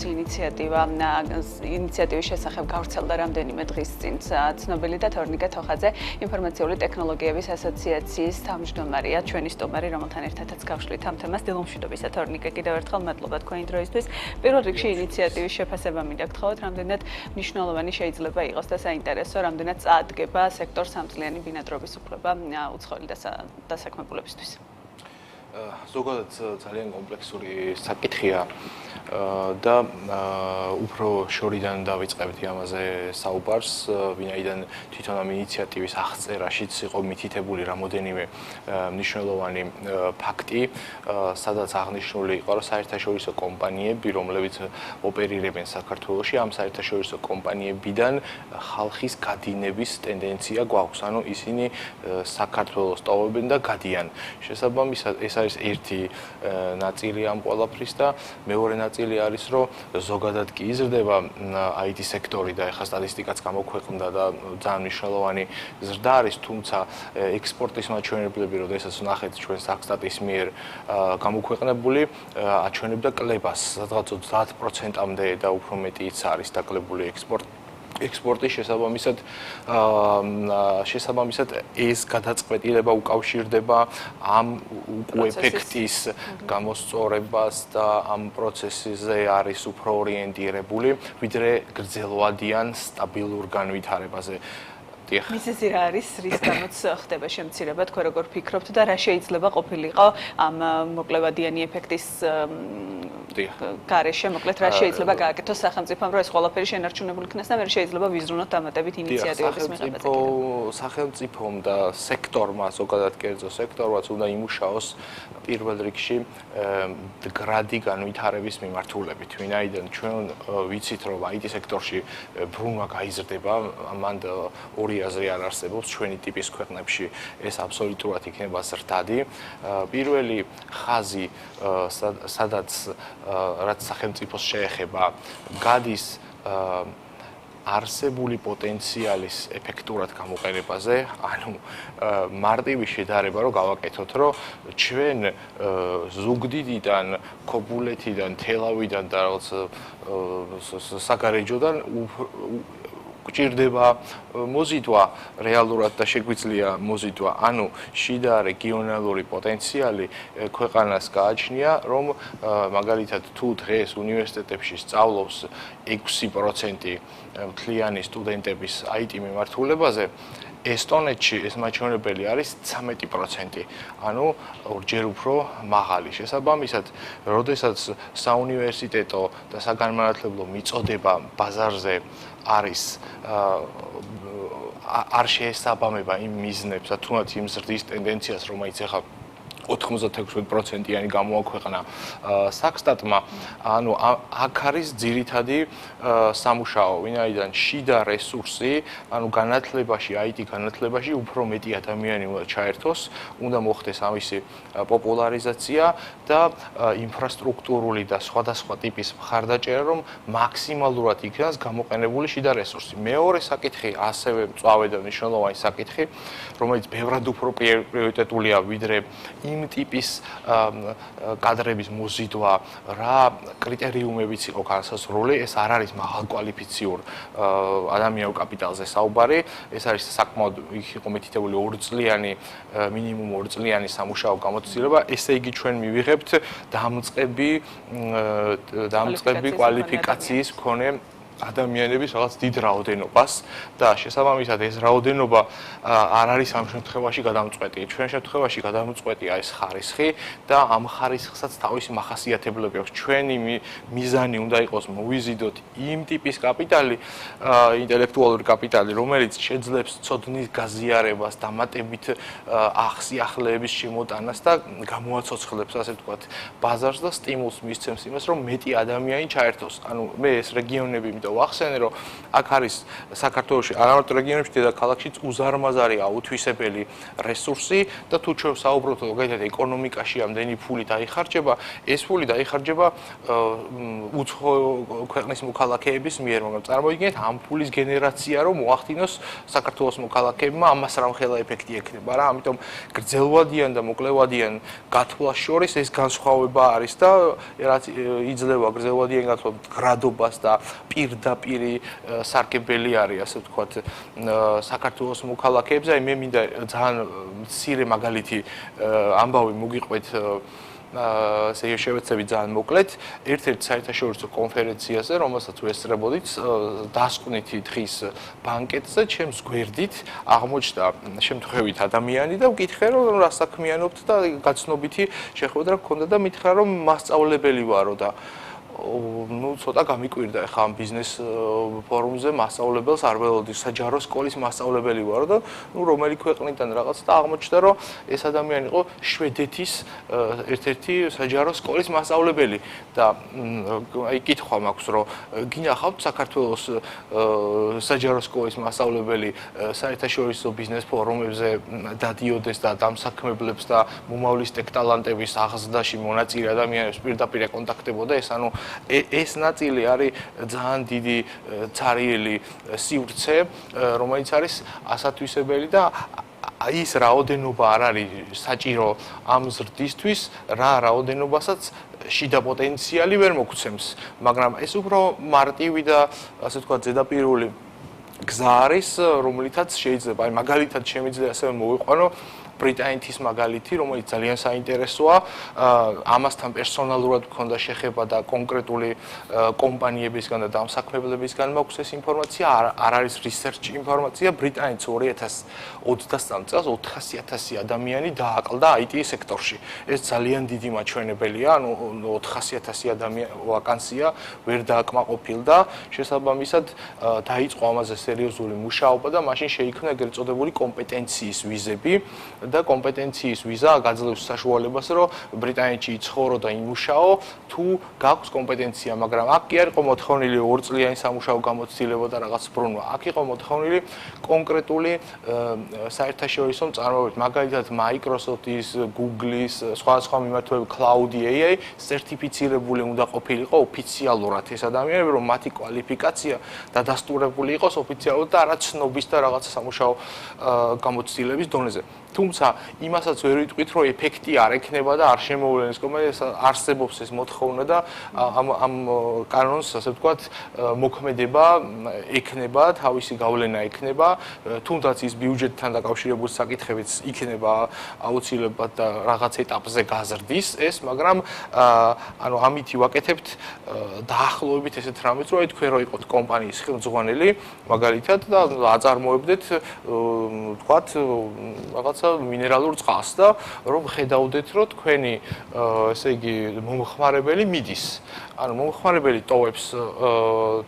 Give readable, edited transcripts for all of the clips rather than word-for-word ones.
ინიციატივის შესახებ გავრცელდა რამდენიმე დღის წინ ცნობილი და თორნიკე თოხაძე ინფორმაციული ტექნოლოგიების ასოციაციის თავმჯდომარეა ჩვენი სტუმარი, რომელთან ერთადაც გავშლით ამ თემას. დილომშვიდობისა თორნიკე, კიდევ ერთხელ მადლობა თქვენი დროისთვის. პირველ რიგში ინიციატივის შეფასება მინდა გთხოვოთ, რამდენად მნიშვნელოვანი შეიძლება იყოს და საინტერესო, რამდენად წაადგება სექტორს სამწლიანი ბინადრობის უფლება უცხოელი დასაქმებულებისთვის. ზოგადად ძალიან კომპლექსური საკითხია და უფრო შორიდან დავიწყებთ ამაზე საუბარს, ვინაიდან თვითონ ამ ინიციატივის აღწერაშიც იყო მითითებული რამოდენიმე მნიშვნელოვანი ფაქტი, სადაც აღნიშნული იყო, რომ საერთაშორისო კომპანიები, რომლებიც ოპერირებენ საქართველოში, ამ საერთაშორისო კომპანიებიდან ხალხის გადინების ტენდენცია გვაქვს, ანუ ისინი საქართველოს ტოვებენ და გადიან. შესაბამისად, ეს არის ერთი ნაწილი ამ ყველაფრის და მეორე ნაწილი არის, რომ ზოგადად კი იზრდება IT სექტორი და ეხლა სტატისტიკაც გამოქვეყნდა და ძალიან მნიშვნელოვანი ზრდა არის, თუმცა ექსპორტის მაჩვენებლები, როდესაც ვნახეთ ჩვენ საქსტატის მიერ გამოქვეყნებული, აჩვენებდა კლებას, სადღაც 30%-მდე და უფრო მეტიც არის დაკლებული ექსპორტის შესაბამისად ეს გადაწყვეტილება უკავშირდება ამ ეფექტის გამოსწორებას და ამ პროცესზე არის უფრო ორიენტირებული, ვიდრე გრძელვადიან სტაბილურ განვითარებაზე. მიზეზი რა არის, რის გამოც ხდება შემცირება, თქვენ როგორ ფიქრობთ და რა შეიძლება ყოფილიყო ამ მოკლევადიანი ეფექტის გარეშე, მოკლედ რა შეიძლება გააკეთოს სახელმწიფომ, რომ ეს ყველაფერი შენარჩუნებული იქნას და მე შეიძლება ვიზრუნოთ დამატებით ინიციატივების მიღებაზე. სახელმწიფომ და სექტორმა, ზოგადად კერძო სექტორმაც უნდა იმუშაოს პირველ რიგში მდგრადი განვითარების მიმართულებით, ვინაიდან ჩვენ ვიცით, რომ IT სექტორში ბრუნვა გაიზრდება, მანდ ორი აზრი არ არსებობს ჩვენი ტიპის ქვეყნებში ეს აბსოლუტურად იქნება ზრდადი. პირველი ხაზი, სადაც რაც სახელმწიფოს შეეხება, გადის არსებული პოტენციალის ეფექტურად გამოყენებაზე, ანუ მარტივი შედარება რომ გავაკეთოთ, რომ ჩვენ ზუგდიდიდან, ქობულეთიდან, თელავიდან და რაღაც საგარეჯოდან გჭირდება მოზიდვა რეალურად და შეგვიძლია მოზიდვა, ანუ შიდა რეგიონალური პოტენციალი ქვეყანას გააჩნია, რომ მაგალითად თუ დღეს უნივერსიტეტებში სწავლობს 6% მთლიანი სტუდენტების IT მიმართულებაზე, ესტონეთში ეს მაჩვენებელი არის 13%, ანუ ორჯერ უფრო მაღალი. შესაბამისად, როდესაც საუნივერსიტეტო და საგანმანათლებლო მიწოდება ბაზარზე არის არ შეესაბამება იმ მიზნებს და თუნდაც იმ ზრდის ტენდენციას, რომელიც ახლა 96%-იანი გამოაქვეყნა საქსტატმა, ანუ აქ არის ძირითადი სამუშაო, ვინაიდან შიდა რესურსი, ანუ განათლებაში, IT განათლებაში უფრო მეტი ადამიანი უნდა ჩაერთოს, უნდა მოხდეს ამისი პოპულარიზაცია და ინფრასტრუქტურული და სხვადასხვა ტიპის მხარდაჭერა, რომ მაქსიმალურად იქნას გამოყენებული შიდა რესურსი. მეორე საკითხი, ასევე მწვავე და მნიშვნელოვანი საკითხი, რომელიც ბევრად უფრო პრიორიტეტულია ვიდრე იმ ტიპის კადრების მოზიდვა, რა კრიტერიუმებიც იყო განსაზღვრული, ეს არ არის მაღალკვალიფიციურ ადამიანურ კაპიტალზე საუბარი, ეს არის საკმაოდ იყო მითითებული 2 წლიანი, მინიმუმ 2 წლიანი სამუშაო გამოცდილება, ესე იგი ჩვენ მივიღებთ დამწყები კვალიფიკაციის მქონე ადამიანების რაღაც დიდ რაოდენობას და შესაბამისად ეს რაოდენობა არ არის ამ შემთხვევაში გადამწყვეტი. ჩვენ შემთხვევაში გადამწყვეტია ეს ხარისხი და ამ ხარისხსაც თავისი მახასიათებლები აქვს. ჩვენი მიზანი უნდა იყოს მოვიზიდოთ იმ ტიპის კაპიტალი, ინტელექტუალური კაპიტალი, რომელიც შეძლებს ცოდნის გაზიარებას, დამატებით ახსიახლეების შემოტანას და გამოაცოცხლებს, ასე ვთქვათ, ბაზარს და სტიმულს მისცემს იმას, რომ მეტი ადამიანი ჩაერთოს. ანუ მე ეს რეგიონები და ვახსენე, რომ აქ არის საქართველოში არამარტო რეგიონებში, დედაქალაქშიც უზარმაზარი აუთვისებელი რესურსი და თუ ჩვენ საუბრობთ მაგალითად ეკონომიკაში ამდენი ფული დაიხარჯება, ეს ფული დაიხარჯება უცხო ქვეყნის მოქალაქეების მიერ, მაგრამ წარმოიდგინეთ ამ ფულის გენერაცია რომ მოახდინოს საქართველოს მოქალაქეებმა, ამას რამხელა ეფექტი ექნება რა, ამიტომ გრძელვადიან და მოკლევადიან გათვლას შორის ეს განსხვავება არის და რაც იძლევა გრძელვადიან გათვლას გრადობას და პირდაპირი სარგებელი არის, ასე ვთქვათ, საქართველოს მოქალაქეებზე. აი მე მინდა ძალიან მცირე მაგალითი ამბავი მოგიყვეთ ესე შევეცდები ძალიან მოკლედ ერთ-ერთ საერთაშორისო კონფერენციაზე, რომელსაც ვესწრებოდით დასკვნითი დღის ბანკეტზე, ჩემს გვერდით აღმოჩნდა შემთხვევით ადამიანი და ვკითხე რომ რა საქმიანობთ და გაცნობითი შეხვედრა გქონდა და მითხრა რომ მასწავლებელი ვარო და ცოტა გამიკვირდა ხა ამ ბიზნეს ფორუმზე მასწავლებელს არ ველოდი, საჯარო სკოლის მასწავლებელი ვარო და რომელი ქვეყნიდან რაღაც და აღმოჩნდა რომ ეს ადამიანი იყო შვედეთის ერთ-ერთი საჯარო სკოლის მასწავლებელი და აი კითხვა მაქვს რომ გინახავთ საქართველოს საჯარო სკოლის მასწავლებელი საერთაშორისო ბიზნეს ფორუმებზე დადიოდეს და დამსაქმებლებს და მომავლის ტექნოლოგიების აღზრდაში მონაწილე ადამიანებს პირდაპირ ეკონტაქტებოდა ეს ანუ ეს ნაწილი არის ძალიან დიდი ცარიელი სივრცე, რომელიც არის ასათვისებელი და ის რაოდენობა არ არის საჭირო ამ ზრდისთვის, რა რაოდენობასაც შიდა პოტენციალი ვერ მოგცემს, მაგრამ ეს უფრო მარტივი და ასე ვთქვათ ზედაპირული გზა არის, რომლითაც შეიძლება, აი მაგალითად შემიძლია ასევე მოვიყვანო ბრიტანეთის მაგალითი, რომელიც ძალიან საინტერესოა, ამასთან პერსონალურად მქონდა შეხება და კონკრეტული კომპანიებისგან და დამსაქმებლებისგან მაქვს ეს ინფორმაცია, არ არის research ინფორმაცია, ბრიტანეთს 2023 წელს 400,000 ადამიანი დააკლდა IT სექტორში. ეს ძალიან დიდი მაჩვენებელია, ანუ 400,000 ადამიანი ვაკანსია ვერ დააკმაყოფილდა, შესაბამისად დაიწყო ამაზე სერიოზული მუშაობა და მაშინ შეიქმნა ეგრეთ წოდებული კომპეტენციის ვიზები. და კომპეტენციის ვიზა გაძლევს საშუალებას, რომ ბრიტანეთში იცხოვრო და იმუშაო, თუ გაქვს კომპეტენცია, მაგრამ აქ კი არ იყო მოთხოვნილი 2 წლიანი სამუშაო გამოცდილება და რაღაც ბრუნვა. აქ იყო მოთხოვნილი კონკრეტული საერთაშორისო მწარმოებებით, მაგალითად Microsoft-ის, Google-ის, სხვადასხვა მიმართულებით Cloud AI სერტიფიცირებული უნდა ყოფილიყო ოფიციალურად ეს ადამიანები, რომ მათი კვალიფიკაცია დადასტურებული იყოს ოფიციალურად და არა ცნობის და რაღაც სამუშაო გამოცდილების დონეზე. თუმცა იმასაც ვერ ვიტყვით, რომ ეფექტი არ ექნება და არ შემოვლენს კომპანიას, არსებობს ეს მოთხოვნა და ამ კანონს, ასე ვთქვათ, მოქმედება ექნება, თავისი გავლენა ექნება, თუნდაც ის ბიუჯეტთან დაკავშირებული საკითხებიც იქნება აუცილებლად და რაღაც ეტაპზე გაზრდის ეს, მაგრამ ანუ ამით ვაკეთებთ დაახლოებით ესეთ რამეს, რომ თქვენ რო იყოთ კომპანიის ხელმძღვანელი, მაგალითად და აწარმოებდეთ, ვთქვათ, რაღაცა მინერალურ წყალს და რომ ხედავდეთ, რომ თქვენი ესე იგი მომხმარებელი მიდის. ანუ მომხმარებელი ტოვებს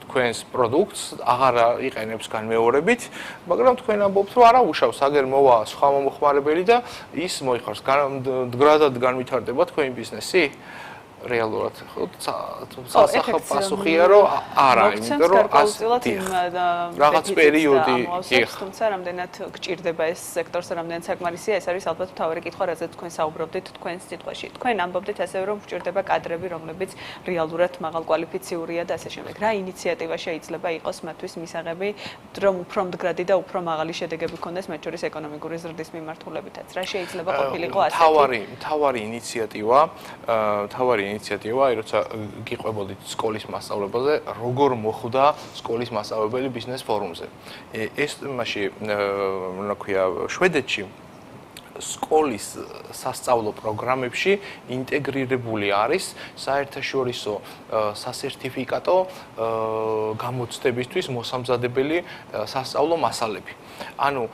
თქვენს პროდუქტს, აღარ იყენებს განმეორებით, მაგრამ თქვენ ამბობთ, რომ არა უშავს, აგერ მოვა სხვა მომხმარებელი და ის მოიხარს. მდგრადად განვითარდება თქვენი ბიზნესი? რეალურად ხო სასახო პასუხია რომ არა, იმიტომ რომ რაღაც პერიოდი თუმცა რამდენად გჭირდება ეს სექტორს, რამდენად საკმარისია, ეს არის ალბათ მთავარი კითხვა, რაზეც თქვენ საუბრობდით თქვენს სიტყვაში. თქვენ ამბობდით ასევე რომ გჭირდება კადრები, რომლებიც რეალურად მაღალკვალიფიციურია და ასე შემდეგ. რა ინიციატივა შეიძლება იყოს მათთვის მისაღები, რომ უფრო მდგრადი და უფრო მაღალი შედეგები გქონდეს მათ შორის ეკონომიკური ზრდის მიმართულებითაც? რა შეიძლება ყოფილიყო ასეთი? მთავარი ინიციატივა, როცა გიყვებოდით სკოლის მასწავლებელზე, როგორ მოხვდა სკოლის მასწავლებელი ბიზნეს ფორუმზე. ეს მასში, რა ქვია, შვედეთში სკოლის სასწავლო პროგრამებში ინტეგრირებული არის საერთაშორისო სასერტიფიკატო გამოცდებისთვის მოსამზადებელი სასწავლო მასალები. ანუ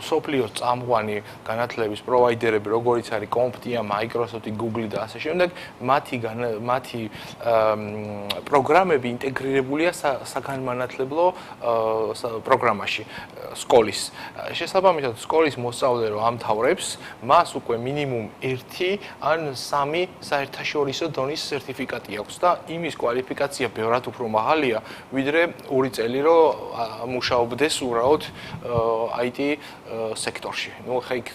სოფლიოს წამყვანი განათლების პროვაიდერები, როგორიც არის CompTIA, Microsoft, Google და ასე შემდეგ, მათი პროგრამები ინტეგრირებულია საგანმანათლებლო პროგრამაში სკოლის. შესაბამისად, სკოლის მოსწავლე რომ ამ ამთავრებს, მას უკვე მინიმუმ 1 ან 3 საერთაშორისო დონის სერტიფიკატი აქვს და იმის კვალიფიკაცია ბევრად უფრო მაღალია, ვიდრე 2 წელი რომ მუშაობდეს უბრალოდ IT სექტორში. ნუ ხა იქ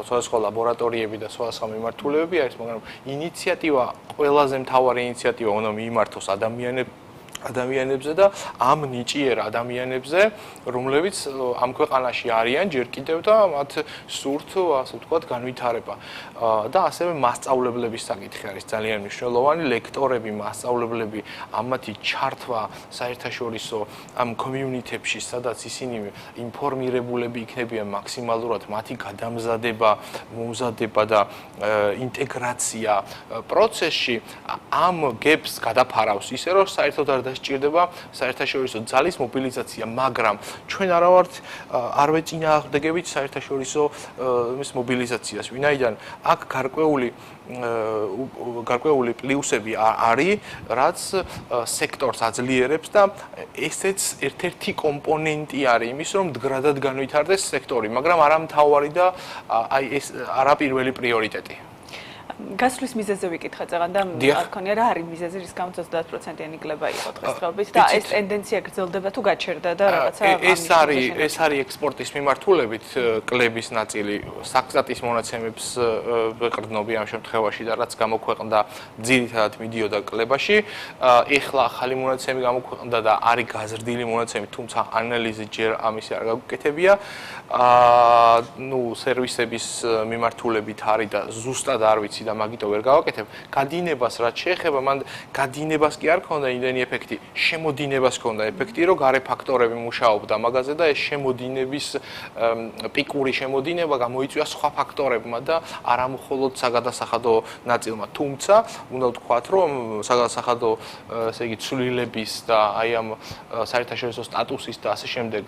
სხვადასხვა ლაბორატორიები და სხვადასხვა მიმართულებები არის, მაგრამ ინიციატივა, ყველაზე მთავარი ინიციატივა უნდა მიიმართოს ადამიანებზე და ამ ნიჭიერ ადამიანებზე, რომლებიც ამ ქვეყანაში არიან ჯერ კიდევ და მათ სურთ, ასე ვთქვათ, განვითარება. და ასევე მასწავლებლების საკითხი არის ძალიან მნიშვნელოვანი, ლექტორები, მასწავლებლები, ამათი ჩართვა საერთაშორისო ამ კომიუნიტებში, სადაც ისინი ინფორმირებულები იქნებიან მაქსიმალურად, მათი გადამზადება, მომზადება და ინტეგრაცია პროცესში ამ გეპს გადაფარავს ისე რომ საერთოდ არ დასჭირდება საერთაშორისო ძალის მობილიზაცია, მაგრამ ჩვენ არ ვეწინააღმდეგებით საერთაშორისო ის მობილიზაციას, ვინაიდან აქ გარკვეული პლუსები არის, რაც სექტორს აძლიერებს და ესეც ერთ-ერთი კომპონენტი არის იმის, რომ მდგრადად განვითარდეს სექტორი, მაგრამ არა მთავარი და ეს არა პირველი პრიორიტეტი. გასვლის მიზეზზე ვიკითხე წეგან და არ ქონია რა არის მიზეზი, რის გამოც 30%-იანი კლება იყო დღესდღეობით და ეს ტენდენცია გრძელდება თუ გაჩერდა და რაღაცა ეს არის ექსპორტის მიმართულებით კლების ნაწილი, საკსტატის მონაცემებს ვეყრდნობი ამ შემთხვევაში და რაც გამოქვეყნდა ძირითადად მიდიოდა კლებაში. ეხლა ახალი მონაცემი გამოქვეყნდა და არის გაზრდილი მონაცემი, თუმცა ანალიზი ჯერ ამისი არ გაგუკეთებია. ნუ სერვისების მიმართულებით არის და ზუსტად არ ვიცი და მაგიტო ვერ გავაკეთებ. გადინებას რაც შეეხება, მან გადინებას კი არ ქონდა იმდენი ეფექტი, შემოდინებას ქონდა ეფექტი, რომ გარე ფაქტორები მუშაობდა მაგაზე და ეს შემოდინების პიკური შემოდინება გამოიწვია სხვა ფაქტორებმა და არა მხოლოდ საგადასახადო ნაწილმა. თუმცა, უნდა ვთქვათ, რომ საგადასახადო, ესე იგი, ცვლილების და აი ამ საერთაშორისო სტატუსის და ასე შემდეგ,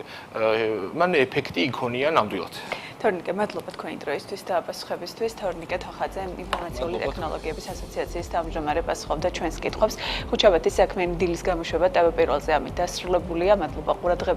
მან ეფექტი იქონია ნამდვილად. თორნიკე, მადლობა თქვენი დროისთვის და პასუხებისთვის. თორნიკე თოხაძე, ინფორმაციული ტექნოლოგიების ასოციაციის თავმჯდომარე პასუხობდა ჩვენს კითხვებს. ხუთშაბათის საქმიანი დილის გამოშვება TV პირველზე ამით დასრულებულია. მადლობა ყურადღებით.